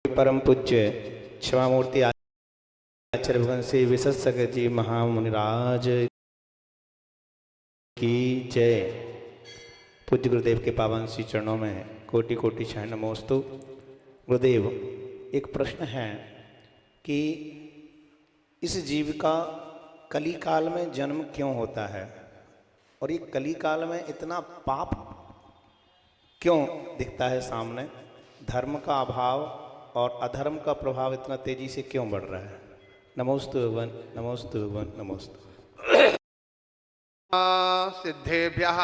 परम पूज्य क्षमामूर्ति आचार्य भगवान श्री विशेषज्ञ जी महामुनिराज की जय। पूज्य गुरुदेव के पावन श्री चरणों में कोटि कोटि शह नमोस्तु। गुरुदेव, एक प्रश्न है कि इस जीव का कली काल में जन्म क्यों होता है और ये कली काल में इतना पाप क्यों दिखता है सामने? धर्म का अभाव और अधर्म का प्रभाव इतना तेजी से क्यों बढ़ रहा है? नमोस्तु भगवान, नमोस्तु भगवान, नमोस्तु। सिद्धेभ्यः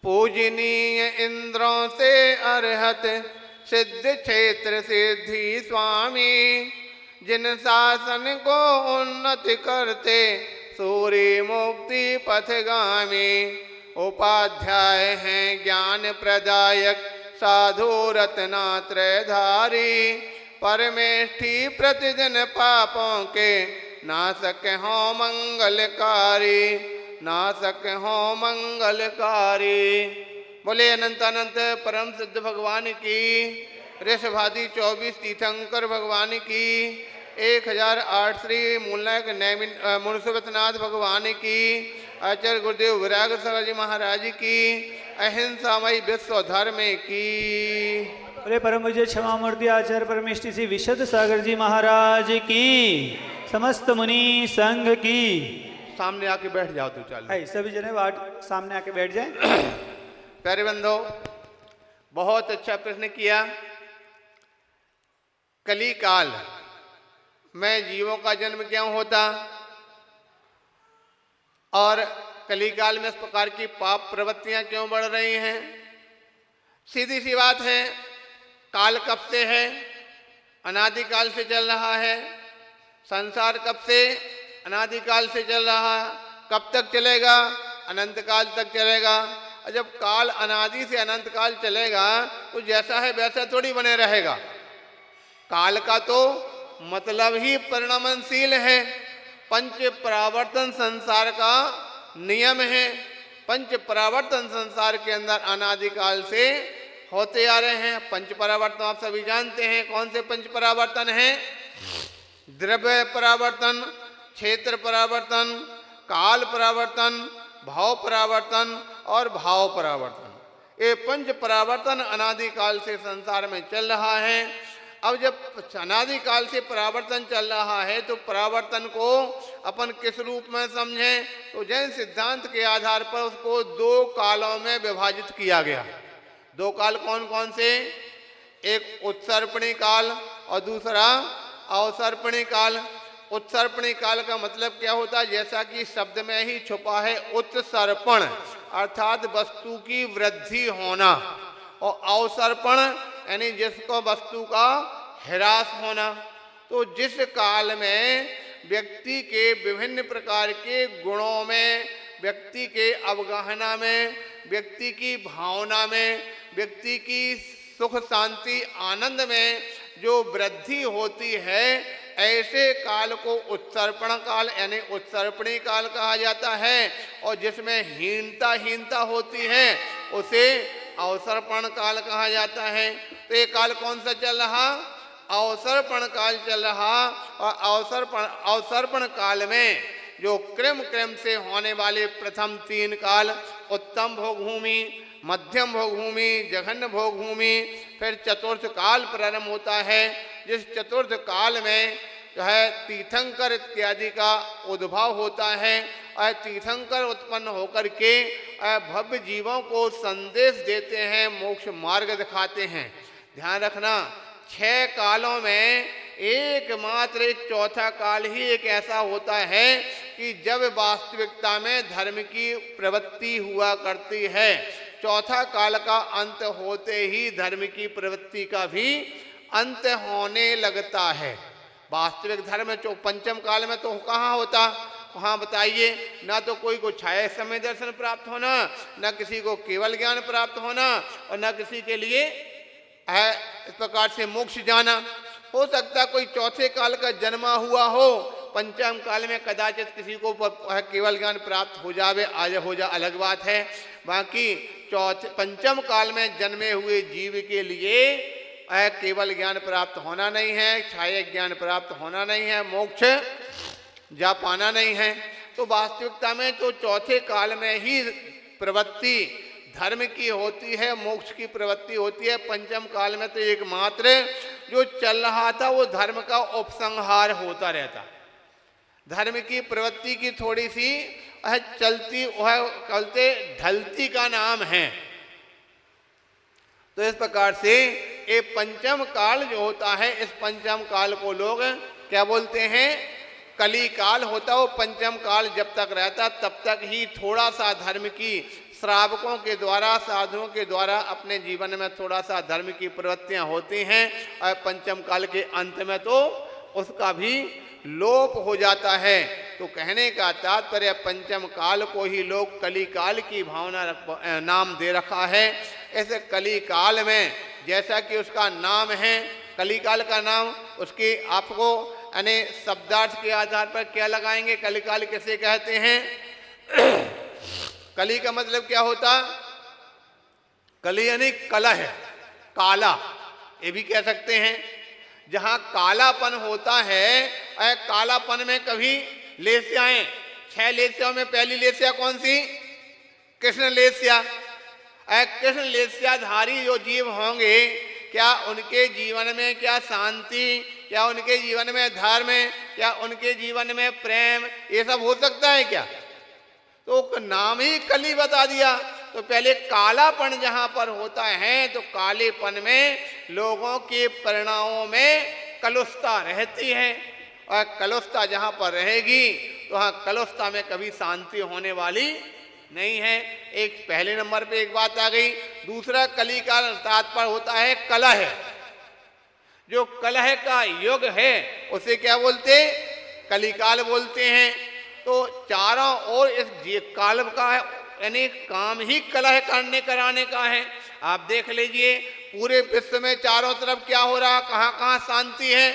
पूजनीय इंद्रों से अर्हत सिद्ध क्षेत्र सिद्धि स्वामी, जिन शासन को उन्नत करते सूर्य मुक्ति पथगामी। उपाध्याय हैं ज्ञान प्रदायक साधु रत्नात्रयधारी, परमेष्ठी प्रतिदिन पापों के नाशक हो मंगलकारी, नाशक हो मंगलकारी। बोले अनंत अनंत परम सिद्ध भगवान की, ऋषभादि 24 तीर्थंकर भगवान की, 1008 श्री मूलनायक मुनसुबतनाथ भगवान की, आचार्य गुरुदेव विराग सागर जी महाराज की, अहिंसामयी विश्व धर्म की। बोले परम पूज्य क्षमामूर्ति आचार्य परमेष्ठी श्री विशद सागर जी महाराज की, समस्त मुनि संघ की। सामने आके बैठ जाओ तू, चल सभी जने सामने आके बैठ जाए। प्यारे बंधो, बहुत अच्छा प्रश्न किया। कली काल में जीवों का जन्म क्यों होता और कली काल में इस प्रकार की पाप प्रवृत्तियां क्यों बढ़ रही हैं? सीधी सी बात है, काल कब से है? अनादिकाल से चल रहा है। संसार कब से? अनादिकाल से चल रहा है। कब तक चलेगा? अनंत काल तक चलेगा। और जब काल अनादि से अनंत काल चलेगा तो जैसा है वैसा थोड़ी बने रहेगा। काल का तो मतलब ही परिणमनशील है। पंच परावर्तन संसार का नियम है। पंच परावर्तन संसार के अंदर अनादिकाल से होते आ रहे हैं। पंच परावर्तन आप सभी जानते हैं। कौन से पंच परावर्तन हैं? द्रव्य परावर्तन, क्षेत्र परावर्तन, काल परावर्तन, भाव परावर्तन और भाव परावर्तन। ये पंच परावर्तन अनादिकाल से संसार में चल रहा है। अब जब अनादिकाल से परावर्तन चल रहा है तो परावर्तन को अपन किस रूप में समझें? तो जैन सिद्धांत के आधार पर उसको दो कालों में विभाजित किया गया। दो काल कौन कौन से? एक उत्सर्पणी काल और दूसरा अवसर्पणी काल। उत्सर्पणी काल का मतलब क्या होता है? जैसा कि शब्द में ही छुपा है, उत्सर्पण अर्थात वस्तु की वृद्धि होना, और अवसर्पण यानी जिसको वस्तु का ह्रास होना। तो जिस काल में व्यक्ति के विभिन्न प्रकार के गुणों में, व्यक्ति के अवगाहना में, व्यक्ति की भावना में, व्यक्ति की सुख शांति आनंद में जो वृद्धि होती है, ऐसे काल को उत्सर्पण काल यानी उत्सर्पणी काल कहा जाता है। और जिसमें हीनता होती है उसे अवसर्पण काल कहा जाता है। तो ये काल कौन सा चल रहा? अवसर्पण काल चल रहा। और अवसर्पण काल में जो क्रम से होने वाले प्रथम 3 काल, उत्तम भोगभूमि, मध्यम भोगभूमि, जघन्य भोगभूमि, फिर चतुर्थ काल प्रारंभ होता है। जिस चतुर्थ काल में जो है तीर्थंकर इत्यादि का उद्भव होता है और तीर्थंकर उत्पन्न होकर के भव्य जीवों को संदेश देते हैं, मोक्ष मार्ग दिखाते हैं। ध्यान रखना, 6 कालों में एकमात्र एक चौथा काल ही एक ऐसा होता है कि जब वास्तविकता में धर्म की प्रवृत्ति हुआ करती है। चौथा काल का अंत होते ही धर्म की प्रवृत्ति का भी अंत होने लगता है। वास्तविक धर्म जो पंचम काल में तो कहाँ होता? वहाँ बताइए, ना तो कोई को छाया समय दर्शन प्राप्त होना, न किसी को केवल ज्ञान प्राप्त होना, और न किसी के लिए इस प्रकार से मोक्ष जाना। हो सकता कोई चौथे काल का जन्मा हुआ हो पंचम काल में कदाचित किसी को केवल ज्ञान प्राप्त हो जावे, आज हो जा अलग बात है। बाकी पंचम काल में जन्मे हुए जीव के लिए केवल ज्ञान प्राप्त होना नहीं है, छाया ज्ञान प्राप्त होना नहीं है, मोक्ष जा पाना नहीं है। तो वास्तविकता में तो चौथे काल में ही प्रवृत्ति धर्म की होती है, मोक्ष की प्रवृत्ति होती है। पंचम काल में तो एकमात्र जो चल रहा था वो धर्म का उपसंहार होता रहता। धर्म की प्रवृत्ति की थोड़ी सी चलती चलते ढलती का नाम है। तो इस प्रकार से ये पंचम काल जो होता है, इस पंचम काल को लोग क्या बोलते हैं, कली काल होता। वो पंचम काल जब तक रहता तब तक ही थोड़ा सा धर्म की श्रावकों के द्वारा, साधुओं के द्वारा अपने जीवन में थोड़ा सा धर्म की प्रवृत्तियां होती हैं, और पंचम काल के अंत में तो उसका भी लोप हो जाता है। तो कहने का तात्पर्य पंचम काल को ही लोग कली काल की भावना नाम दे रखा है। ऐसे कली काल में जैसा कि उसका नाम है, कली काल का नाम उसकी आपको यानी शब्दार्थ के आधार पर क्या लगाएंगे, कली काल किसे कहते हैं? कली का मतलब क्या होता? कली यानी कलह, काला, ये भी कह सकते हैं। जहां कालापन होता है, कालापन में कभी लेस्याएं, 6 लेस्याओं में पहली लेस्या कौन सी? कृष्ण लेस्या। कृष्ण लेस्याधारी जो जीव होंगे, क्या उनके जीवन में क्या शांति, क्या उनके जीवन में धर्म, क्या उनके जीवन में प्रेम, ये सब हो सकता है क्या? तो नाम ही कली बता दिया। तो पहले कालापन जहां पर होता है तो कालेपन में लोगों के परिणामों में कलुषता रहती है, और कलुषता जहां पर रहेगी तो वहां कलुषता में कभी शांति होने वाली नहीं है। एक पहले नंबर पे एक बात आ गई। दूसरा कली का तात्पर्य होता है कलह। जो कलह का युग है उसे क्या बोलते? कलिकाल बोलते हैं। तो चारों ओर इस काल का यानी काम ही कलह करने कराने का है। आप देख लीजिए पूरे विश्व में चारों तरफ क्या हो रहा, कहाँ कहाँ शांति है?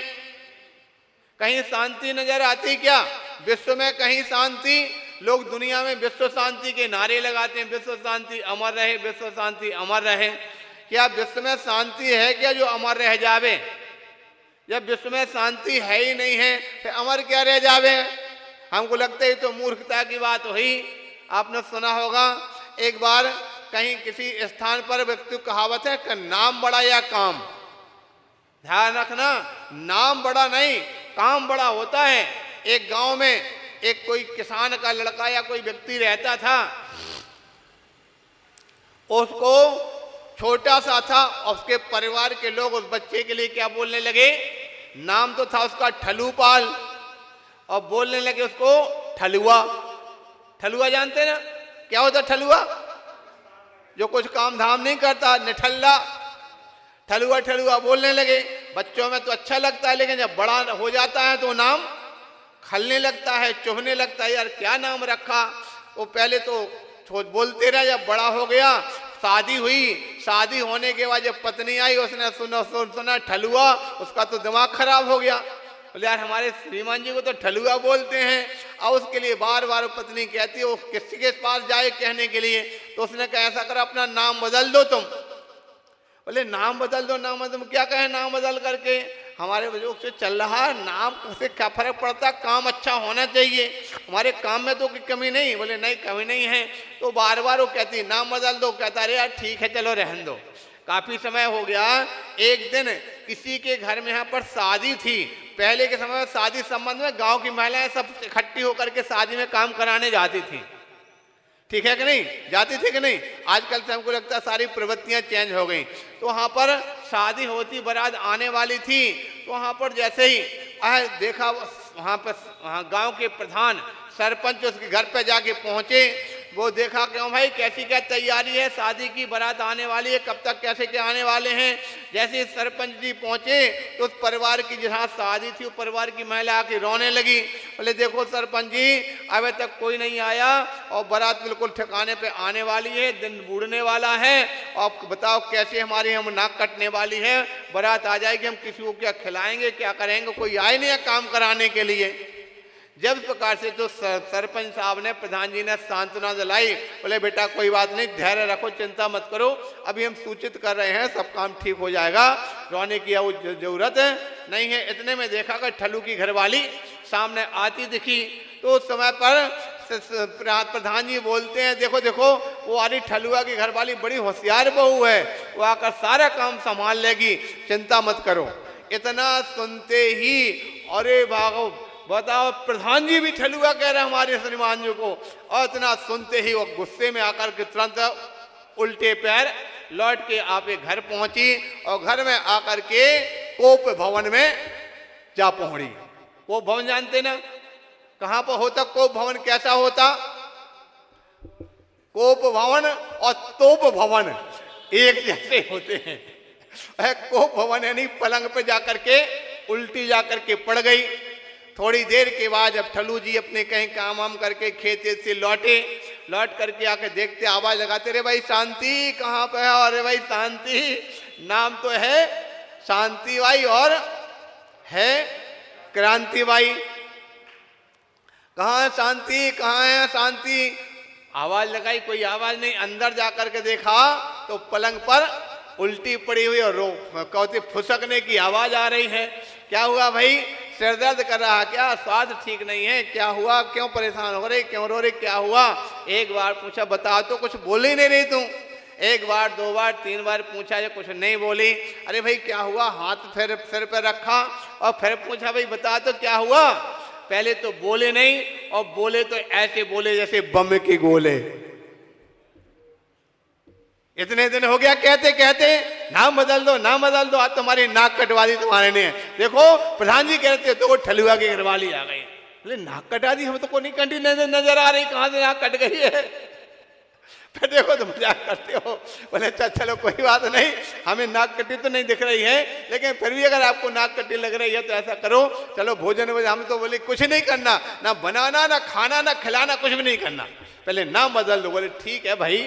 कहीं शांति नजर आती क्या? विश्व में कहीं शांति? लोग दुनिया में विश्व शांति के नारे लगाते हैं, विश्व शांति अमर रहे, विश्व शांति अमर रहे। क्या विश्व में शांति है क्या जो अमर रह जावे? जब विश्व में शांति है ही नहीं है फिर अमर क्या रह जावे? हमको लगता है तो मूर्खता की बात हुई। आपने सुना होगा एक बार कहीं किसी स्थान पर व्यक्ति कहावत है कि नाम बड़ा या काम। ध्यान रखना, नाम बड़ा नहीं काम बड़ा होता है। एक गांव में एक कोई किसान का लड़का या कोई व्यक्ति रहता था, उसको छोटा सा था, उसके परिवार के लोग उस बच्चे के लिए क्या बोलने लगे? नाम तो था उसका ठलूपाल, और बोलने लगे उसको ठलुआ। ठलुआ जानते ना क्या होता? ठलुआ जो कुछ काम धाम नहीं करता, निठल्ला, ठलुआ ठलुआ बोलने लगे। बच्चों में तो अच्छा लगता है, लेकिन जब बड़ा हो जाता है तो नाम खलने लगता है, चुभने लगता है। यार क्या नाम रखा? वो पहले तो बोलते रहे, जब बड़ा हो गया शादी हुई, शादी होने के बाद जब पत्नी आई उसने सुना ठलुआ, उसका तो दिमाग खराब हो गया। बोले यार हमारे श्रीमान जी को तो ठलुआ बोलते हैं। और उसके लिए बार बार पत्नी कहती है वो किसी के पास जाए कहने के लिए, तो उसने कहा ऐसा कर अपना नाम बदल दो तुम। बोले नाम बदल दो, नाम तुम क्या कहे नाम बदल करके? हमारे बुजुर्ग से चल रहा नाम से क्या फर्क पड़ता, काम अच्छा होना चाहिए, हमारे काम में तो कोई कमी नहीं। बोले नहीं कमी नहीं है। तो बार बार वो कहती नाम बदल दो, कहता अरे यार ठीक है चलो रहने दो। काफी समय हो गया, एक दिन किसी के घर में यहाँ पर शादी थी। पहले के समय में शादी संबंध में गांव की महिलाएं सब इकट्ठी होकर के शादी में काम कराने जाती थी, ठीक है कि नहीं? जाती थी कि नहीं? आजकल से हमको लगता है सारी प्रवृत्तियां चेंज हो गई। तो वहां पर शादी होती, बारात आने वाली थी। तो वहां पर जैसे ही देखा वहां पर गांव के प्रधान सरपंच उसके घर पे जाके पहुंचे। वो देखा क्यों भाई कैसी क्या तैयारी है, शादी की बारात आने वाली है, कब तक कैसे क्या आने वाले हैं। जैसे सरपंच जी पहुंचे तो उस परिवार की जहाँ शादी थी, उस परिवार की महिला आके रोने लगी। बोले देखो सरपंच जी अभी तक कोई नहीं आया और बारात बिल्कुल ठिकाने पे आने वाली है, दिन बूढ़ने वाला है, और बताओ कैसे हमारी हम नाक कटने वाली है, बारात आ जाएगी, हम किसी को क्या खिलाएंगे क्या करेंगे, कोई आए नहीं है काम कराने के लिए। जब इस प्रकार से जो सरपंच साहब ने, प्रधान जी ने सांत्वना दिलाई, बोले बेटा कोई बात नहीं, धैर्य रखो, चिंता मत करो, अभी हम सूचित कर रहे हैं, सब काम ठीक हो जाएगा, रोने की वो जरूरत नहीं है। इतने में देखा कि ठल्लू की घरवाली सामने आती दिखी। तो उस समय पर प्रधान जी बोलते हैं, देखो देखो वो आ रही ठल्लुआ की घरवाली, बड़ी होशियार बहू है, वो आकर सारा काम संभाल लेगी, चिंता मत करो। इतना सुनते ही अरे भागो, बताओ प्रधान जी भी ठल्लुआ कह रहे हैं हमारे श्रीमान जी को, और इतना सुनते ही वो गुस्से में आकर के तुरंत उल्टे पैर लौट के आपके घर पहुंची और घर में आकर के कोप भवन में जा पहुंची। कोप भवन जानते ना कहां पर होता? कोप भवन कैसा होता? कोप भवन और तोप भवन एक जैसे होते हैं। कोप भवन यानी पलंग पे जाकर के उल्टी जाकर के पड़ गई। थोड़ी देर के बाद जब ठल्लू जी अपने कहीं काम वाम करके खेत से लौटे, लौट करके आके देखते, आवाज लगाते, रे भाई शांति कहाँ पे है? अरे भाई शांति, नाम तो है शांति बाई और है क्रांति बाई, कहाँ है शांति, कहाँ है शांति? आवाज लगाई, कोई आवाज नहीं। अंदर जाकर के देखा तो पलंग पर उल्टी पड़ी हुई और कहते फुसकने की आवाज आ रही है। क्या हुआ भाई? सिर दर्द कर रहा क्या? स्वास्थ्य ठीक नहीं है? क्या हुआ? क्यों परेशान हो रहे, क्यों रो रहे, क्या हुआ? एक बार पूछा, बता तो कुछ बोल ही नहीं रही तू। एक बार, दो बार, तीन बार पूछा, ये कुछ नहीं बोली। अरे भाई क्या हुआ? हाथ फिर सिर पर रखा और फिर पूछा, भाई बता तो क्या हुआ? पहले तो बोले नहीं, और बोले तो ऐसे बोले जैसे बम के गोले। इतने दिन हो गया कहते कहते, नाम बदल दो, नाम बदल दो, आज तुम्हारी नाक कटवा दी तुम्हारे ने। देखो प्रधान जी कहते तो वो ठल्लुआ की घरवाली आ गई। बोले नाक कटा दी? हम तो कोई कंठी नजर आ रही, कहां से नाक कट गई है? फिर देखो तो मजाक करते हो। बोले अच्छा चलो कोई बात नहीं, हमें नाक कटी तो नहीं दिख रही है, लेकिन फिर भी अगर आपको नाक कटी लग रही है तो ऐसा करो, चलो भोजन वोजन, हम तो बोले कुछ नहीं करना, ना बनाना, ना खाना, ना खिलाना, कुछ भी नहीं करना, पहले नाम बदल दो। बोले ठीक है भाई,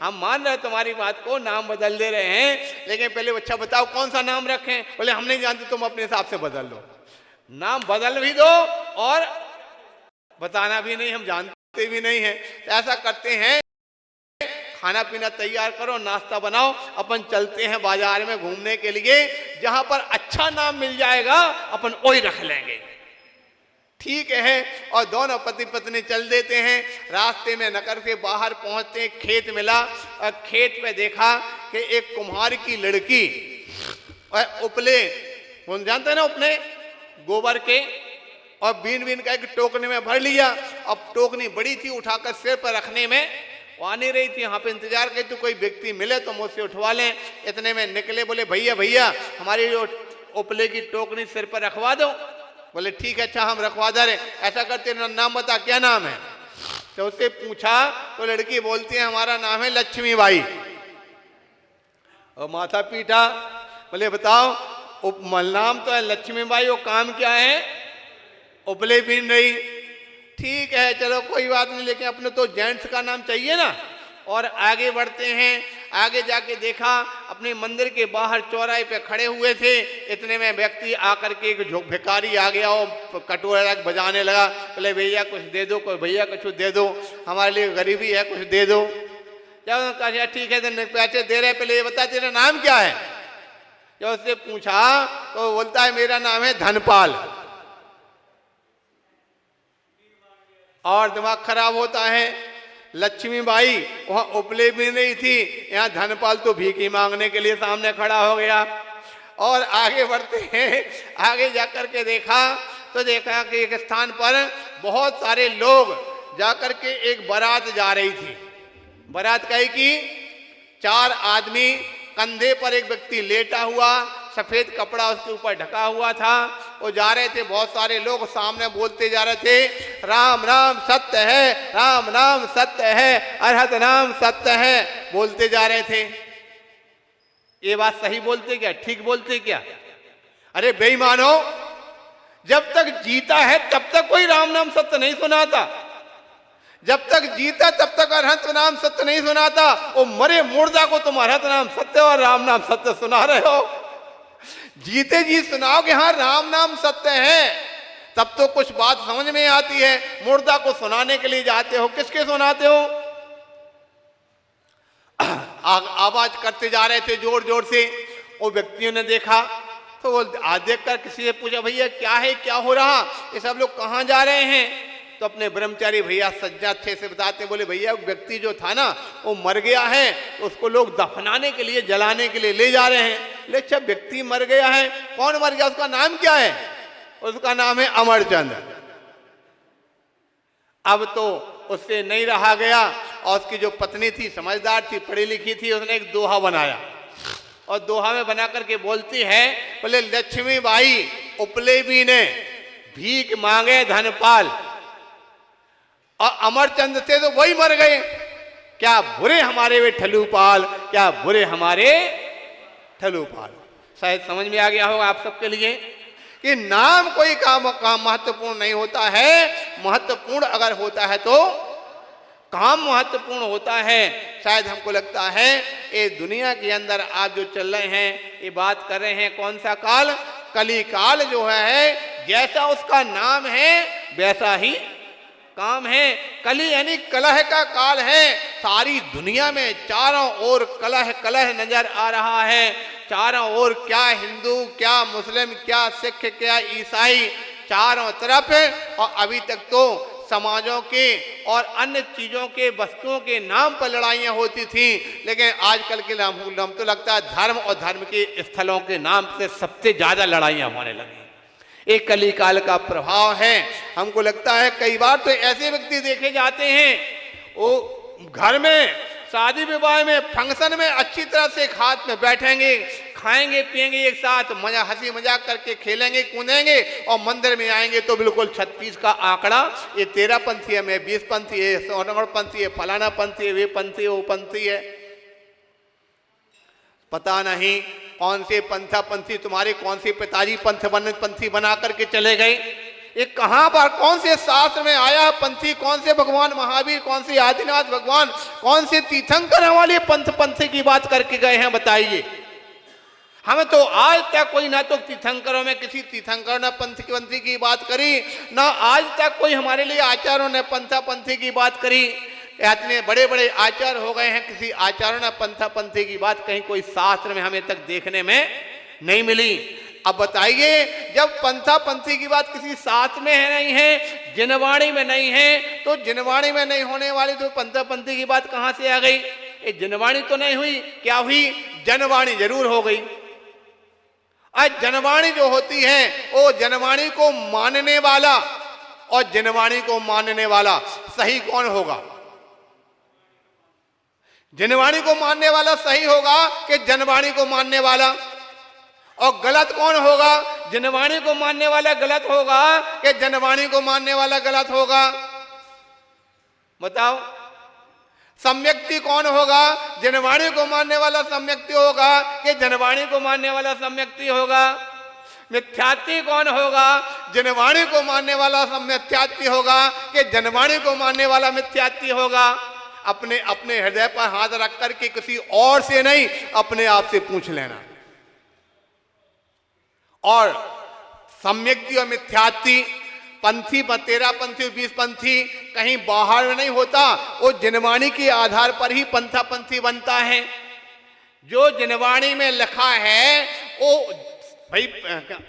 हम मान रहे हैं तुम्हारी बात को, नाम बदल दे रहे हैं, लेकिन पहले अच्छा बताओ कौन सा नाम रखें? बोले हम नहीं जानते, तुम अपने हिसाब से बदल दो। नाम बदल भी दो और बताना भी नहीं, हम जानते भी नहीं है। तो ऐसा करते हैं, खाना पीना तैयार करो, नाश्ता बनाओ, अपन चलते हैं बाजार में घूमने के लिए, जहां पर अच्छा नाम मिल जाएगा अपन वही रख लेंगे। ठीक है। और दोनों पति पत्नी चल देते हैं। रास्ते में नगर से बाहर पहुंचते हैं, खेत मिला और खेत में देखा कि एक कुम्हार की लड़की और उपले, कौन जानते हैं ना उपले, गोबर के, और बीन बीन का एक टोकने में भर लिया। अब टोकनी बड़ी थी, उठाकर सिर पर रखने में वो आ नहीं रही थी। यहाँ पे इंतजार करते कोई व्यक्ति मिले तो मुझसे उठवा लें। इतने में निकले, बोले भैया भैया हमारी जो उपले की टोकनी सिर पर रखवा दो। बोले ठीक है, अच्छा हम रखवा दे रहे। ऐसा करते, नाम बता क्या नाम है? तो उससे पूछा तो लड़की बोलती है हमारा नाम है लक्ष्मी बाई। और माथा पीटा, बोले बताओ नाम तो है लक्ष्मी बाई, वो काम क्या है? उपले बीन रही। ठीक है चलो कोई बात नहीं, लेकिन अपने तो जेंट्स का नाम चाहिए ना। और आगे बढ़ते हैं। आगे जाके देखा अपने मंदिर के बाहर चौराहे पे खड़े हुए थे। इतने में व्यक्ति आकर के एक भिखारी आ गया और कटोरा बजाने लगा। बोले भैया कुछ दे दो, कोई भैया कुछ दे दो, हमारे लिए गरीबी है, कुछ दे दो। जब कहा ठीक है तो पैसे दे रहे, पहले ये बता तेरा नाम क्या है? जब उससे पूछा तो बोलता है मेरा नाम है धनपाल। और दिमाग खराब होता है। लक्ष्मी बाई वहां उपले भी नहीं थी, यहाँ धनपाल तो भीख मांगने के लिए सामने खड़ा हो गया। और आगे बढ़ते हैं। आगे जाकर के देखा तो देखा कि एक स्थान पर बहुत सारे लोग जाकर के एक बारात जा रही थी। बारात कही कि 4 आदमी, कंधे पर एक व्यक्ति लेटा हुआ, सफेद कपड़ा उसके ऊपर ढका हुआ था, वो जा रहे थे। बहुत सारे लोग सामने बोलते जा रहे थे राम नाम सत्य है, राम नाम सत्य है, अरहत नाम सत्य है, बोलते जा रहे थे। ये बात सही बोलते क्या? ठीक बोलते क्या? अरे बेईमानो, जब तक जीता है तब तक कोई राम नाम सत्य नहीं सुनाता। जब तक जीता तब तक अरहत नाम सत्य नहीं सुनाता। वो मरे मुर्दा को तुम अरहत नाम सत्य और राम नाम सत्य सुना रहे हो। जीते जी सुनाओ कि हाँ राम नाम सत्य है, तब तो कुछ बात समझ में आती है, मुर्दा को सुनाने के लिए जाते हो, किसके सुनाते हो? आवाज करते जा रहे थे जोर जोर से, वो व्यक्तियों ने देखा तो वो आज देखकर किसी से पूछा, भैया क्या है, क्या हो रहा, ये सब लोग कहाँ जा रहे हैं? तो अपने ब्रह्मचारी भैया सज्जा थे से बताते, बोले भैया व्यक्ति जो था ना वो मर गया है, तो उसको लोग दफनाने के लिए, जलाने के लिए ले जा रहे हैं। ले अच्छा, व्यक्ति मर गया है, कौन मर गया, उसका नाम क्या है? उसका नाम है अमरचंद। अब तो उससे नहीं रहा गया, और उसकी जो पत्नी थी समझदार थी, पढ़ी लिखी थी, उसने एक दोहा बनाया, और दोहा में बना करके बोलती है, बोले लक्ष्मी बाई उपले भी ने भीख मांगे धनपाल, और अमरचंद थे तो वही मर गए। क्या बुरे हमारे वे ठलूपाल, क्या बुरे हमारे ठलूपाल। शायद समझ में आ गया होगा आप सबके लिए कि नाम कोई काम महत्वपूर्ण नहीं होता है, महत्वपूर्ण अगर होता है तो काम महत्वपूर्ण होता है। शायद हमको लगता है ये दुनिया के अंदर आप जो चल रहे हैं, ये बात कर रहे हैं, कौन सा काल? कली काल जो है, जैसा उसका नाम है वैसा ही काम है। कली यानी कलह का काल है। सारी दुनिया में चारों ओर कलह कलह नजर आ रहा है। चारों ओर क्या हिंदू, क्या मुस्लिम, क्या सिख, क्या ईसाई, चारों तरफ। और अभी तक तो समाजों के और अन्य चीजों के, वस्तुओं के नाम पर लड़ाइयां होती थी, लेकिन आजकल के हम तो लगता है धर्म और धर्म के स्थलों के नाम से सबसे ज्यादा लड़ाइयां होने लगी। एक कली काल का प्रभाव है। हमको लगता है कई बार तो ऐसे व्यक्ति देखे जाते हैं, वो घर में शादी विवाह में फंक्शन में अच्छी तरह से हाथ में बैठेंगे, खाएंगे पिएंगे एक साथ, मजा हंसी मजाक करके खेलेंगे कूदेंगे, और मंदिर में आएंगे तो बिल्कुल 36 का आंकड़ा, ये 13 पंथी है, मैं 20 पंथी है, 16 पंथी है, फलाना पंथी है, वे पंथी है, वो पंथी है। पता नहीं कौन से पंथी तुम्हारे, कौन से पिताजी पंथी बना करके चले गए। ये कहां पर, कौन से शास्त्र में आया पंथी? कौन से भगवान महावीर, कौन से आदिनाथ भगवान, कौन से तीर्थंकर वाले पंथी की बात करके गए हैं? बताइए। हमें तो आज तक कोई, ना तो तीर्थंकरों में किसी तीर्थंकर ने पंथी की बात करी, ना आज तक कोई हमारे लिए आचार्यों ने पंथी की बात करी। इतने बड़े बड़े आचार्य हो गए हैं, किसी आचार्य ने पंथी की बात कहीं कोई शास्त्र में हमें तक देखने में नहीं मिली। अब बताइए, जब पंथी की बात किसी शास्त्र में है नहीं है, जिनवाणी में नहीं है, तो जिनवाणी में नहीं होने वाली तो पंथी की बात कहां से आ गई? ये जिनवाणी तो नहीं हुई, क्या हुई? जनवाणी जरूर हो गई। आज जनवाणी जो होती है, वो जनवाणी को मानने वाला और जिनवाणी को मानने वाला सही कौन होगा? जिनवाणी को मानने वाला सही होगा कि जनवाणी को मानने वाला? और गलत कौन होगा? जिनवाणी को मानने वाला गलत होगा कि जनवाणी को मानने वाला गलत होगा? बताओ। सम्यक्ति कौन होगा? जिनवाणी को मानने वाला सम्यक्ति होगा कि जनवाणी को मानने वाला सम्यक्ति होगा? मिथ्यात्वी कौन होगा? जिनवाणी को मानने वाला मिथ्यात्वी होगा कि जनवाणी को मानने वाला मिथ्यात्वी होगा? अपने अपने हृदय पर हाथ रख करके किसी और से नहीं, अपने आप से पूछ लेना। और सम्यक्ति और मिथ्यात्वी, पंथी 13 पंथी 20 पंथी कहीं बाहर में नहीं होता, वो जिनवाणी के आधार पर ही पंथी बनता है। जो जिनवाणी में लिखा है वो भाई,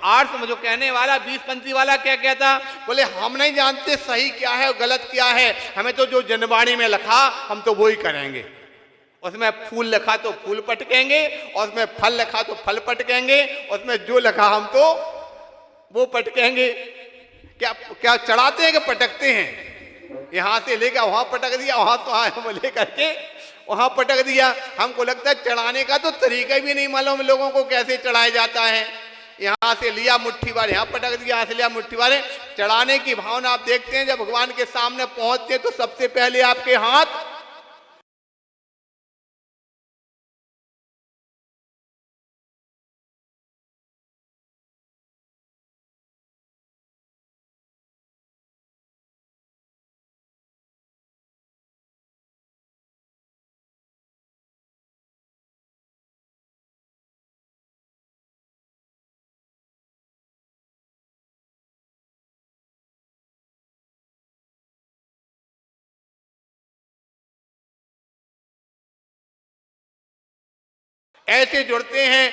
आर्ट्स में जो कहने वाला 20 पंथी वाला क्या कहता? बोले हम नहीं जानते सही क्या है और गलत क्या है, हमें तो जो जिनवाणी में लिखा हम तो वो ही करेंगे। उसमें फूल लिखा तो फूल पटकेंगे, और उसमें फल लिखा तो फल पटकेंगे, उसमें जो लिखा हम तो वो पटकेंगे। क्या क्या चढ़ाते हैं कि पटकते हैं? यहां से लेकर वहां पटक दिया, वहां तो वहां लेकर के वहां पटक दिया। हमको लगता है चढ़ाने का तो तरीका भी नहीं मालूम लोगों को, कैसे चढ़ाया जाता है। यहां से लिया मुट्ठी भर, यहां पटक दिया, यहां से लिया मुट्ठी भर। चढ़ाने की भावना आप देखते हैं, जब भगवान के सामने पहुंचते तो सबसे पहले आपके हाथ ऐसे जुड़ते हैं।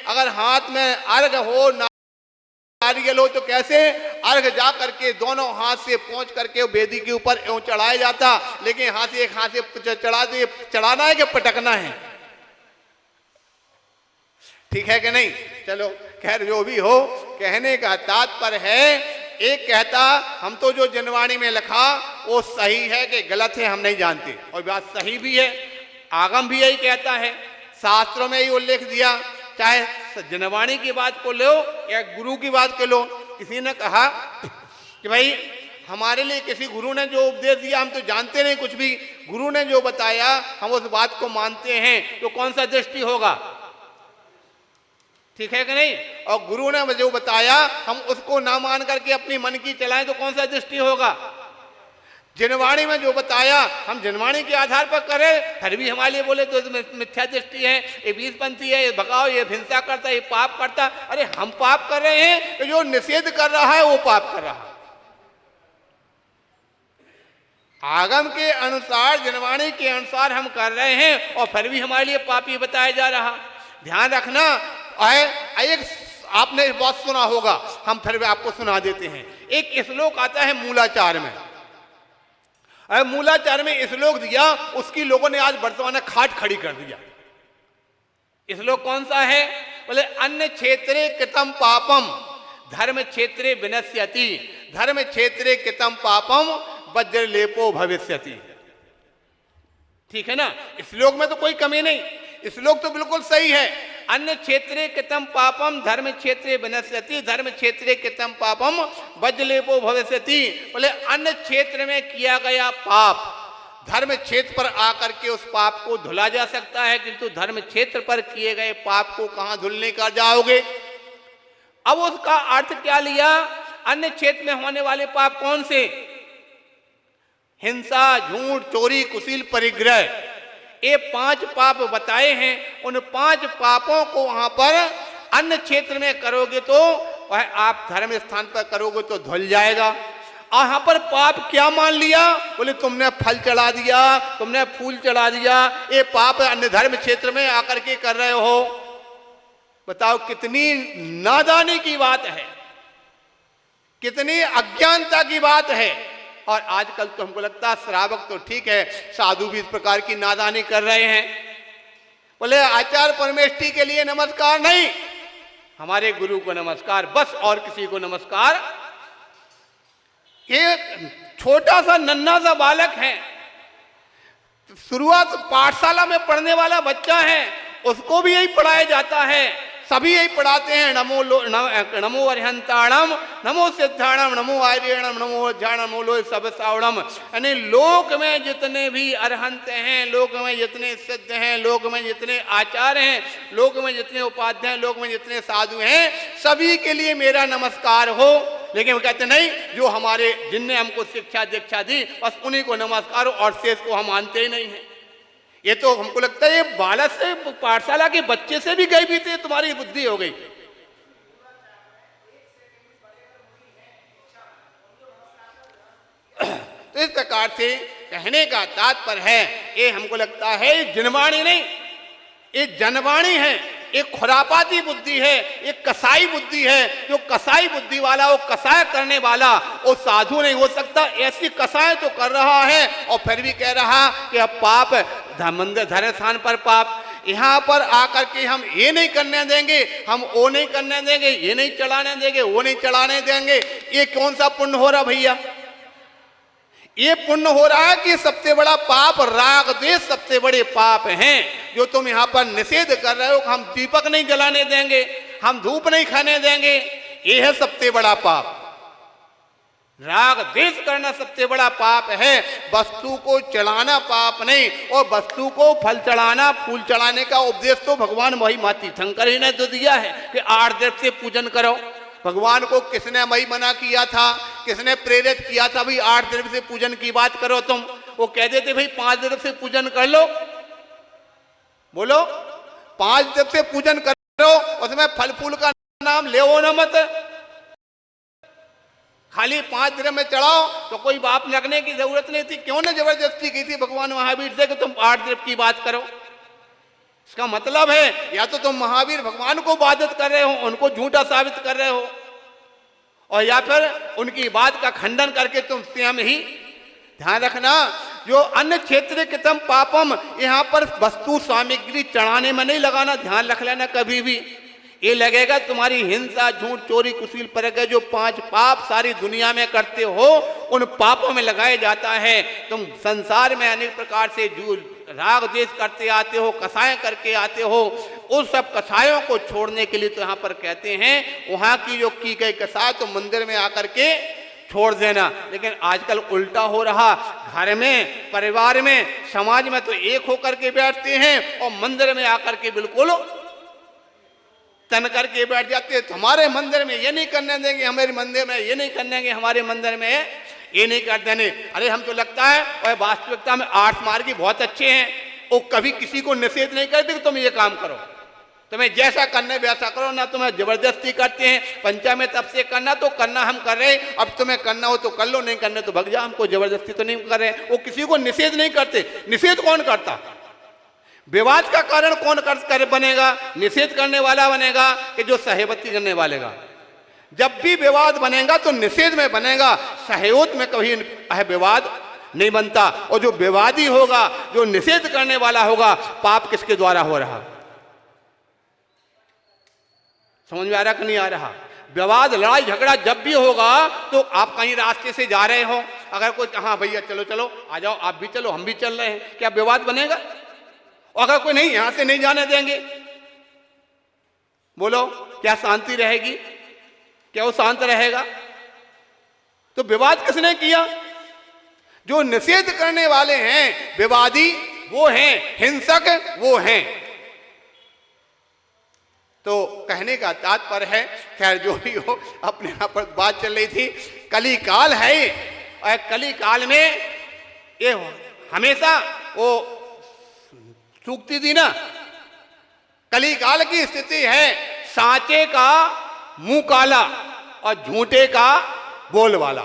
अगर हाथ में अर्घ हो, नारियल हो, तो कैसे अर्घ जा करके दोनों हाथ से पहुंच करके वेदी के ऊपर एवं चढ़ाया जाता, लेकिन एक हाथ से चढ़ाना है कि पटकना है? ठीक है कि नहीं? चलो खैर जो भी हो, कहने का तात्पर्य है, एक कहता हम तो जो जनवाणी में लिखा वो सही है कि गलत है हम नहीं जानते, और बात सही भी है, आगम भी यही कहता है, शास्त्रों में ही उल्लेख दिया, चाहे जनवाणी की बात को लो या गुरु की बात को लो। किसी ने कहा कि भाई हमारे लिए किसी गुरु ने जो उपदेश दिया हम तो जानते नहीं कुछ भी, गुरु ने जो बताया हम उस बात को मानते हैं, तो कौन सा दृष्टि होगा? ठीक है कि नहीं? और गुरु ने जो बताया हम उसको ना मान करके अपनी मन की चलाएं, तो कौन सा दृष्टि होगा? जनवाणी में जो बताया हम जनवाणी के आधार पर करें, फिर भी हमारे लिए बोले तो मिथ्या दृष्टि है, ये बीजपंथी है, ये भगाओ, ये हिंसा करता है, ये पाप करता। अरे हम पाप कर रहे हैं, तो जो निषेध कर रहा है वो पाप कर रहा है। आगम के अनुसार, जनवाणी के अनुसार हम कर रहे हैं, और फिर भी हमारे लिए पापी बताया जा रहा। ध्यान रखना। एक आपने बहुत सुना होगा, हम फिर भी आपको सुना देते हैं। एक श्लोक आता है मूलाचार में, मूलाचार में श्लोक दिया, उसकी लोगों ने आज वर्तमान खाट खड़ी कर दिया। श्लोक कौन सा है? बोले अन्य क्षेत्रे कृतम पापम धर्म क्षेत्रे विनश्यति, धर्म क्षेत्रे कृतम पापम वज्रलेपो भविष्यति। ठीक है ना? श्लोक में तो कोई कमी नहीं, श्लोक तो बिल्कुल सही है। अन्य क्षेत्रे कृतम पापम धर्म क्षेत्रे विनश्यति, धर्म क्षेत्रे कृतम पापम वज्रलेपो भविष्यति। बोले अन्य क्षेत्र में किया गया पाप धर्म क्षेत्र पर आकर के उस पाप को धुला जा सकता है, किंतु धर्म क्षेत्र पर किए गए पाप को कहां धुलने कर जाओगे? अब उसका अर्थ क्या लिया? अन्य क्षेत्र में होने वाले पाप कौन से? हिंसा, झूठ, चोरी, कुशील, परिग्रह, ये 5 पाप बताए हैं। उन 5 पापों को वहां पर अन्य क्षेत्र में करोगे तो वह आप धर्म स्थान पर करोगे तो धुल जाएगा। यहाँ पर पाप क्या मान लिया? बोले तुमने फल चढ़ा दिया, तुमने फूल चढ़ा दिया, ये पाप अन्य धर्म क्षेत्र में आकर के कर रहे हो। बताओ कितनी नादानी की बात है, कितनी अज्ञानता की बात है। और आजकल तो हमको लगता है श्रावक तो ठीक है, साधु भी इस प्रकार की नादानी कर रहे हैं। बोले आचार्य परमेष्ठी के लिए नमस्कार नहीं, हमारे गुरु को नमस्कार, बस और किसी को नमस्कार। ये छोटा सा नन्हा सा बालक है, शुरुआत पाठशाला में पढ़ने वाला बच्चा है, उसको भी यही पढ़ाया जाता है, सभी यही पढ़ाते हैं। नमो अरिहंताणम, नमो सिद्धाणम, नमो आर्यणम, नमो ज्ञानम, नमो सब सावणम। यानी लोक में जितने भी अरहंत हैं, लोक में जितने सिद्ध हैं, लोक में जितने आचार्य हैं, लोक में जितने उपाध्याय हैं, लोक में जितने साधु हैं, सभी के लिए मेरा नमस्कार हो। लेकिन वो कहते नहीं, जो हमारे जिनने हमको शिक्षा दीक्षा दी बस उन्हीं को नमस्कार हो, और शेष को हम मानते ही नहीं हैं। ये तो हमको लगता है ये बालक से, पाठशाला के बच्चे से भी गई भी थे, तुम्हारी बुद्धि हो गई। तो इस प्रकार से कहने का तात्पर्य है, ये हमको लगता है जनवाणी नहीं, ये जनवाणी है, एक खुरापाती बुद्धि है, एक कसाई बुद्धि है। जो कसाई बुद्धि वाला, वो कसाय करने वाला, वो साधु नहीं हो सकता। ऐसी कसाय तो कर रहा है और फिर भी कह रहा कि अब पाप, मंदिर धर्म स्थान पर पाप, यहाँ पर आकर के हम ये नहीं करने देंगे, हम वो नहीं करने देंगे, ये नहीं चढ़ाने देंगे, वो नहीं चढ़ाने देंगे। ये कौन सा पुण्य हो रहा भैया? ये पुण्य हो रहा है कि सबसे बड़ा पाप राग द्वेष सबसे बड़े पाप हैं जो तुम यहाँ पर निषेध कर रहे हो। हम दीपक नहीं जलाने देंगे, हम धूप नहीं खाने देंगे, ये है सबसे बड़ा पाप। राग द्वेष करना सबसे बड़ा पाप है, वस्तु को चढ़ाना पाप नहीं। और वस्तु को फल चढ़ाना, फूल चढ़ाने का उपदेश तो भगवान वही माँ तीर्थंकर ही ने तो दिया है कि 8 द्रव्य से पूजन करो। भगवान को किसने वही मना किया था, किसने प्रेरित किया था? भाई 8 द्रव्य से पूजन की बात करो तुम। वो कह देते भाई 5 द्रव्य से पूजन कर लो। बोलो 5 द्रव्य से पूजन करो, उसमें फल फूल का नाम ले ना मत, खाली 5 द्रव्य में चढ़ाओ। तो कोई बाप लगने की जरूरत नहीं थी। क्यों ने जबरदस्ती की थी भगवान महावीर से कि तुम 8 द्रव्य की बात करो? इसका मतलब है या तो तुम महावीर भगवान को इबादत कर रहे हो, उनको झूठा साबित कर रहे हो, और या फिर उनकी बात का खंडन करके तुम स्वयं ही। ध्यान रखना, जो अन्य क्षेत्र कृतम पापम, यहाँ पर वस्तु सामग्री चढ़ाने में नहीं लगाना, ध्यान रख लेना कभी भी। ये लगेगा तुम्हारी हिंसा, झूठ, चोरी, कुशील, परख, जो 5 पाप सारी दुनिया में करते हो, उन पापों में लगाया जाता है। तुम संसार में अनेक प्रकार से राग द्वेष करते आते हो, कसाय करके आते हो, उस सब कसायों को छोड़ने के लिए तो यहाँ पर कहते हैं वहां की जो की गई कसाय तो मंदिर में आकर के छोड़ देना। लेकिन आजकल उल्टा हो रहा, घर में, परिवार में, समाज में तो एक होकर के बैठते हैं और मंदिर में आकर के बिल्कुल तन करके बैठ जाते हैं। हमारे मंदिर में ये नहीं करने देंगे, हमारे मंदिर में ये नहीं करने देंगे, हमारे मंदिर में ये नहीं कर देने। अरे हम तो लगता है और वास्तविकता में आर्ट्स मार्गी बहुत अच्छे हैं, वो कभी किसी को निषेध नहीं करते कि तुम ये काम करो, तुम्हें जैसा करना वैसा करो, ना तुम्हें जबरदस्ती करते हैं। पंचायत तब से करना तो करना हम कर रहे हैं, अब तुम्हें करना हो तो कर लो, नहीं करने तो भग जा, हमको जबरदस्ती तो नहीं कर रहे। वो किसी को निषेध नहीं करते। निषेध कौन करता? विवाद का कारण कौन कर बनेगा? निषेध करने वाला बनेगा कि जो सहमति करने वाले का। जब भी विवाद बनेगा तो निषेध में बनेगा, सहयोग में कभी विवाद नहीं बनता। और जो विवादी होगा, जो निषेध करने वाला होगा, पाप किसके द्वारा हो रहा? समझ में आ रहा कि नहीं आ रहा? विवाद, लड़ाई झगड़ा जब भी होगा तो आप कहीं रास्ते से जा रहे हो, अगर कोई हाँ भैया चलो चलो आ जाओ, आप भी चलो हम भी चल रहे हैं, क्या विवाद बनेगा? और अगर कोई नहीं, यहां से नहीं जाने देंगे, बोलो क्या शांति रहेगी? क्या वो शांत रहेगा? तो विवाद किसने किया? जो निषेध करने वाले हैं, विवादी वो हैं, हिंसक वो हैं। तो कहने का तात्पर्य है, खैर जो भी हो, अपने यहां पर बात चल रही थी, कली काल है, और कली काल में ये हमेशा वो सूखती थी ना, कली काल की स्थिति है, सांचे का मुंह काला और झूठे का बोल वाला।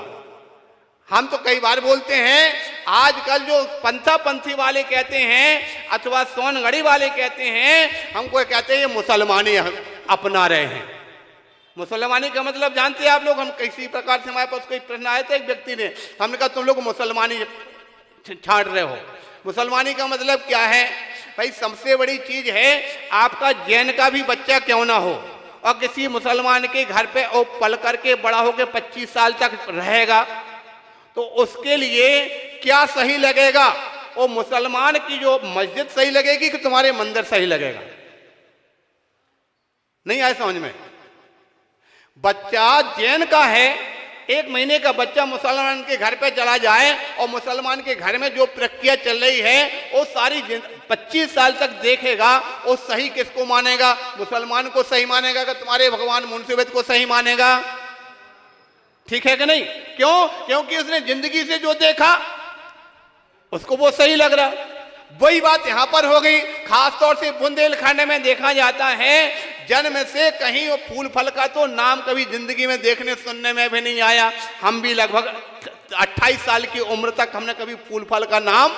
हम तो कई बार बोलते हैं, आजकल जो पंथी वाले कहते हैं अथवा सोनगढ़ी वाले कहते हैं, हमको कहते हैं ये मुसलमानी अपना रहे हैं। मुसलमानी का मतलब जानते हैं आप लोग? हम किसी प्रकार से, हमारे पास कोई प्रश्न आया था, एक व्यक्ति ने, हमने कहा तुम लोग मुसलमानी छांट रहे हो। मुसलमानी का मतलब क्या है भाई? सबसे बड़ी चीज है, आपका जैन का भी बच्चा क्यों ना हो और किसी मुसलमान के घर पे वो पल करके बड़ा होकर 25 साल तक रहेगा, तो उसके लिए क्या सही लगेगा? वो मुसलमान की जो मस्जिद सही लगेगी कि तुम्हारे मंदिर सही लगेगा? नहीं आए समझ में? बच्चा जैन का है, 1 महीने का बच्चा मुसलमान के घर पे चला जाए और मुसलमान के घर में जो प्रक्रिया चल रही है वो सारी 25 साल तक देखेगा, वो सही किसको मानेगा? मुसलमान को सही मानेगा कि तुम्हारे भगवान मुंशीबत को सही मानेगा? ठीक है कि नहीं? क्यों? क्योंकि उसने जिंदगी से जो देखा उसको वो सही लग रहा। वही बात यहां पर हो गई। खासतौर से बुंदेलखंड में देखा जाता है, जन्म से कहीं वो फूल फल का तो नाम कभी जिंदगी में देखने सुनने में भी नहीं आया। हम भी लगभग 28 साल की उम्र तक हमने कभी फूल फल का नाम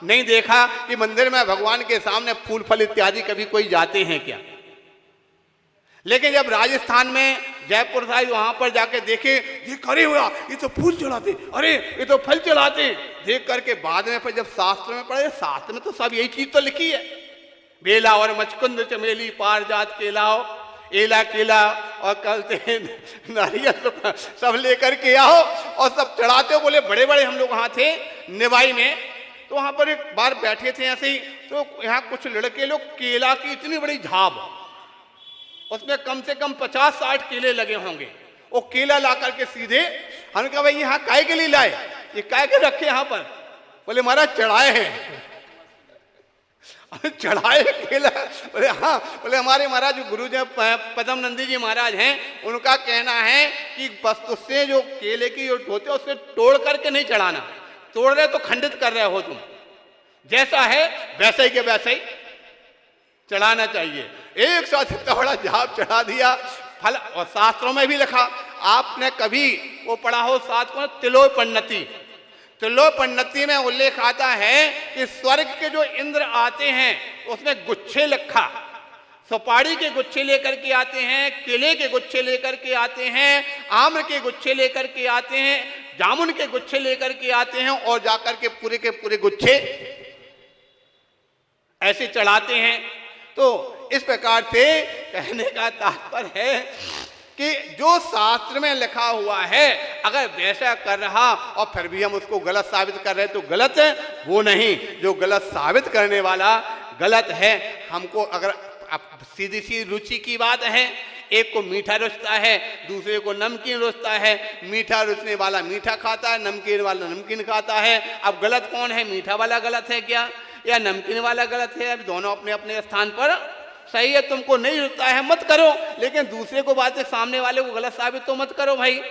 नहीं देखा कि मंदिर में भगवान के सामने फूल फल इत्यादि कभी कोई जाते हैं क्या। लेकिन जब राजस्थान में जयपुर साहिब वहां पर जाके देखे, देख अरे हुआ ये तो फूल चढ़ाते, अरे ये तो फल चढ़ाते, देख करके बाद में फिर जब शास्त्र में पढ़े, शास्त्र में तो सब यही चीज तो लिखी है, बेला और मचकुंद चमेली पारजात केलाओ, एला केला और कहते नारियल सब लेकर के आओ और सब चढ़ाते हो। बोले बड़े बड़े हम लोग वहां थे निवाई में, तो वहां पर एक बार बैठे थे ऐसे ही, तो यहाँ कुछ लड़के लोग केला की इतनी बड़ी झाप, उसमें कम से कम 50-60 केले लगे होंगे, वो केला ला करके सीधे, हमने कहा भाई यहाँ काय के लिए लाए, ये काय के रखे यहाँ पर? बोले महाराज चढ़ाए हैं। चढ़ाए केला? बोले हाँ। बोले हमारे महाराज गुरु जी पदम नंदी जी महाराज हैं, उनका कहना है कि बस उससे जो केले की जो होते हैं उससे तोड़ करके नहीं चढ़ाना, तोड़ रहे तो खंडित कर रहे हो तुम, जैसा है वैसा ही के वैसा ही चढ़ाना चाहिए। एक साथ इतना बड़ा झाप चढ़ा दिया फल। और शास्त्रों में भी लिखा, आपने कभी वो पढ़ा हो साथ को, तिलोय पन्नति, तिलोय पन्नति में उल्लेख आता है कि स्वर्ग के जो इंद्र आते हैं उसमें गुच्छे लिखा, सुपारी के गुच्छे लेकर के आते हैं, केले के गुच्छे लेकर के आते हैं, आम के गुच्छे लेकर के आते हैं, जामुन के गुच्छे लेकर के आते हैं और जाकर के पूरे गुच्छे ऐसे चढ़ाते हैं। तो इस प्रकार से कहने का तात्पर्य है कि जो शास्त्र में लिखा हुआ है अगर वैसा कर रहा और फिर भी हम उसको गलत साबित कर रहे हैं तो गलत है, वो नहीं। जो गलत साबित करने वाला गलत है। हमको अगर सीधी सी रुचि की बात है, एक को मीठा रुचता है, दूसरे को नमकीन रुचता है। मीठा रुचने वाला मीठा खाता है, नमकीन वाला नमकीन खाता है। अब गलत कौन है, मीठा वाला गलत है क्या या नमकीन वाला गलत है? अब दोनों अपने अपने स्थान पर सही है। तुमको नहीं रुचता है मत करो, लेकिन दूसरे को बात सामने वाले को गलत साबित तो मत करो भाई,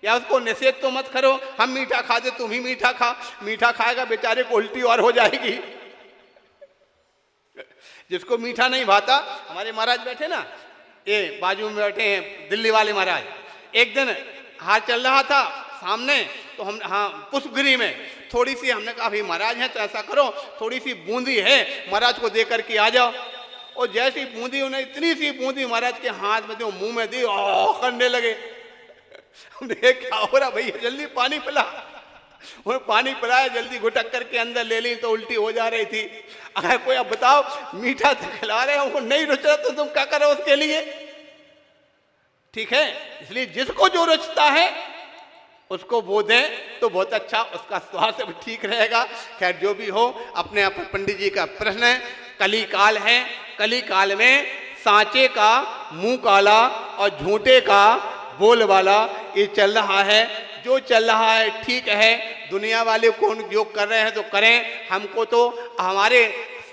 या उसको निषेध तो मत करो। हम मीठा खाते तुम ही मीठा खा, मीठा खाएगा बेचारे को उल्टी और हो जाएगी। जिसको मीठा नहीं भाता, हमारे महाराज बैठे ना, ये बाजू में बैठे हैं दिल्ली वाले महाराज। एक दिन हाथ चल रहा था सामने, तो हम पुष्पगिरी में थोड़ी सी हमने कहा भाई महाराज हैं तो ऐसा करो, थोड़ी सी बूंदी है महाराज को दे करके आ जाओ। और जैसी बूंदी उन्हें इतनी सी बूंदी महाराज के हाथ में दी, मुंह में दी, करने लगे। हमने क्या हो रहा भैया, जल्दी पानी पिला। और पानी पिलाया, जल्दी घुटक करके अंदर ले ली तो उल्टी हो जा रही थी। अगर कोई अब बताओ मीठा तो खिला रहे हो, वो नहीं रुच रहा तो तुम क्या करो उसके लिए? ठीक है, इसलिए जिसको जो रुचता है उसको वो दें तो बहुत अच्छा, उसका स्वास्थ्य भी ठीक रहेगा। खैर जो भी हो, अपने आप पंडित जी का प्रश्न है, कली काल है, कली काल में सांचे का मुंह काला और झूठे का बोल वाला ये चल रहा है। जो चल रहा है ठीक है, दुनिया वाले कौन जो कर रहे हैं तो करें, हमको तो हमारे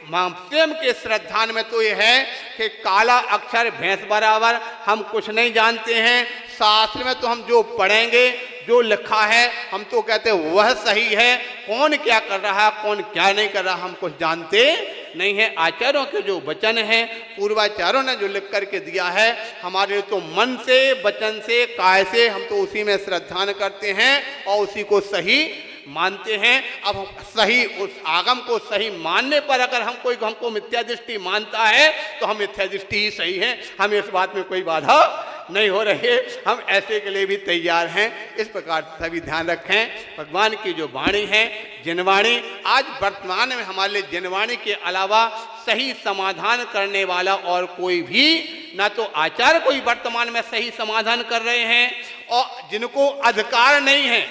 स्वयं के श्रद्धान में तो ये है कि काला अक्षर भैंस बराबर, हम कुछ नहीं जानते हैं। शास्त्र में तो हम जो पढ़ेंगे, जो लिखा है, हम तो कहते हैं वह सही है। कौन क्या कर रहा है, कौन क्या नहीं कर रहा, हम कुछ जानते नहीं है। आचार्यों के जो वचन हैं, पूर्वाचार्यों ने जो लिख करके दिया है, हमारे तो मन से, वचन से, काय से हम तो उसी में श्रद्धान करते हैं और उसी को सही मानते हैं। अब सही उस आगम को सही मानने पर अगर हमको मिथ्या दृष्टि मानता है तो हम मिथ्या दृष्टि ही सही है, हम इस बात में कोई बाधा नहीं हो रही है, हम ऐसे के लिए भी तैयार हैं। इस प्रकार से सभी ध्यान रखें। भगवान की जो वाणी है, जिनवाणी, आज वर्तमान में हमारे लिए जिनवाणी के अलावा सही समाधान करने वाला और कोई भी ना तो आचार्य कोई वर्तमान में सही समाधान कर रहे हैं, और जिनको अधिकार नहीं है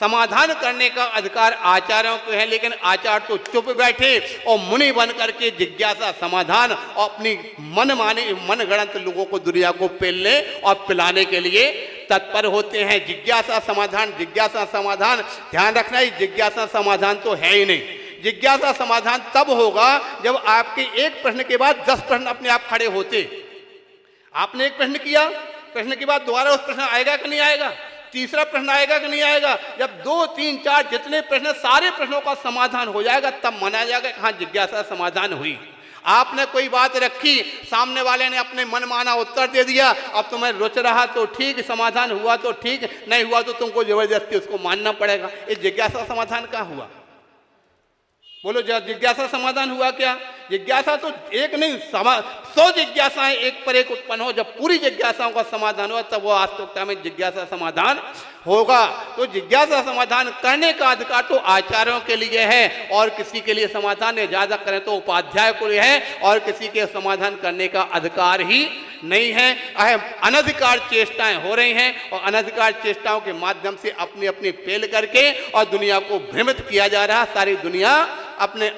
समाधान करने का अधिकार आचार्यों को है, लेकिन आचार्य तो चुप बैठे और मुनि बन करके जिज्ञासा समाधान और अपनी मन गणत लोगों को दुनिया को पेलने और पिलाने के लिए तत्पर होते हैं। जिज्ञासा समाधान, जिज्ञासा समाधान, ध्यान रखना है जिज्ञासा समाधान तो है ही नहीं। जिज्ञासा समाधान तब होगा जब आपके एक प्रश्न के बाद 10 प्रश्न अपने आप खड़े होते। आपने एक प्रश्न किया, प्रश्न के बाद दोबारा उस प्रश्न आएगा कि नहीं आएगा, तीसरा प्रश्न आएगा कि नहीं आएगा। जब 2, 3, 4 जितने प्रश्न, सारे प्रश्नों का समाधान हो जाएगा तब माना जाएगा कि हाँ जिज्ञासा समाधान हुई। आपने कोई बात रखी, सामने वाले ने अपने मन माना उत्तर दे दिया, अब तुम्हें रुच रहा तो ठीक, समाधान हुआ तो ठीक, नहीं हुआ तो तुमको जबरदस्ती उसको मानना पड़ेगा। ये जिज्ञासा समाधान कहाँ हुआ? बोलो, जिज्ञासा समाधान हुआ क्या? जिज्ञासा तो एक नहीं, 100 जिज्ञासाएं एक पर एक उत्पन्न हो। जब पूरी जिज्ञासाओं का समाधान हुआ तब वो वास्तविकता में जिज्ञासा समाधान होगा। तो जिज्ञासा समाधान करने का अधिकार तो आचार्यों के लिए है, और किसी के लिए समाधान ज्यादा करें तो उपाध्याय को लिए है, और किसी के समाधान करने का अधिकार ही नहीं है। अनधिकार चेष्टाएं हो रही हैं, और अनधिकार चेष्टाओं के माध्यम से अपनी अपनी पेल करके और दुनिया को भ्रमित किया जा रहा। सारी दुनिया अपने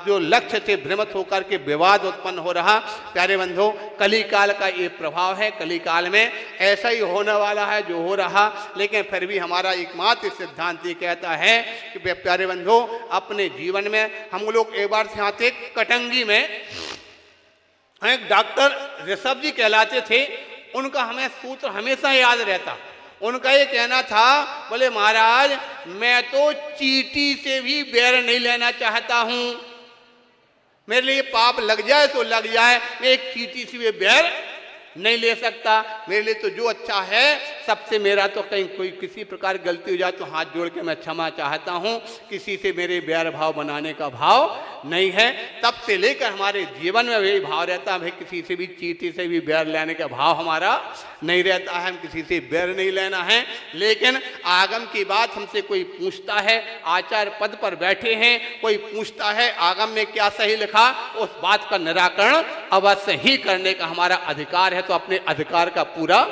जो लक्ष्य से भ्रमित होकर के विवाद उत्पन्न हो रहा। प्यारे बंधु, कली काल का ये प्रभाव है। कली काल में ऐसा ही होने वाला है जो हो रहा, लेकिन फिर भी हमारा एकमात्र सिद्धांत ये कहता है कि प्यारे बंधु, अपने जीवन में हम लोग एक बार से आते कटंगी में एक डॉक्टर ऋषभ जी कहलाते थे, उनका हमें सूत्र हमेशा याद रहता। उनका ये कहना था, बोले महाराज मैं तो चींटी से भी बैर नहीं लेना चाहता हूं, मेरे लिए पाप लग जाए तो लग जाए, मैं एक चींटी से भी बैर नहीं ले सकता। मेरे लिए तो जो अच्छा है सबसे मेरा तो कहीं कोई किसी प्रकार गलती हो जाए तो हाथ जोड़ के मैं क्षमा चाहता हूँ। किसी से मेरे बैर भाव बनाने का भाव नहीं है। तब से लेकर हमारे जीवन में वही भाव रहता है, भाई किसी से भी चींटी से भी बैर लेने का भाव हमारा नहीं रहता है, हम किसी से बैर नहीं लेना है। लेकिन आगम की बात हमसे कोई पूछता है, आचार्य पद पर बैठे हैं, कोई पूछता है आगम में क्या सही लिखा, उस बात का निराकरण अवश्य ही करने का हमारा अधिकार है। तो अपने अधिकार का पूरा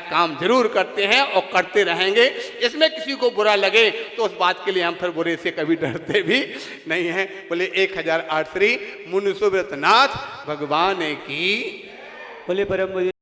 काम जरूर करते हैं और करते रहेंगे। इसमें किसी को बुरा लगे तो उस बात के लिए हम फिर बुरे से कभी डरते भी नहीं हैं। बोले 1008 श्री मुनि सुब्रत नाथ भगवान की। बोले परम पूज्य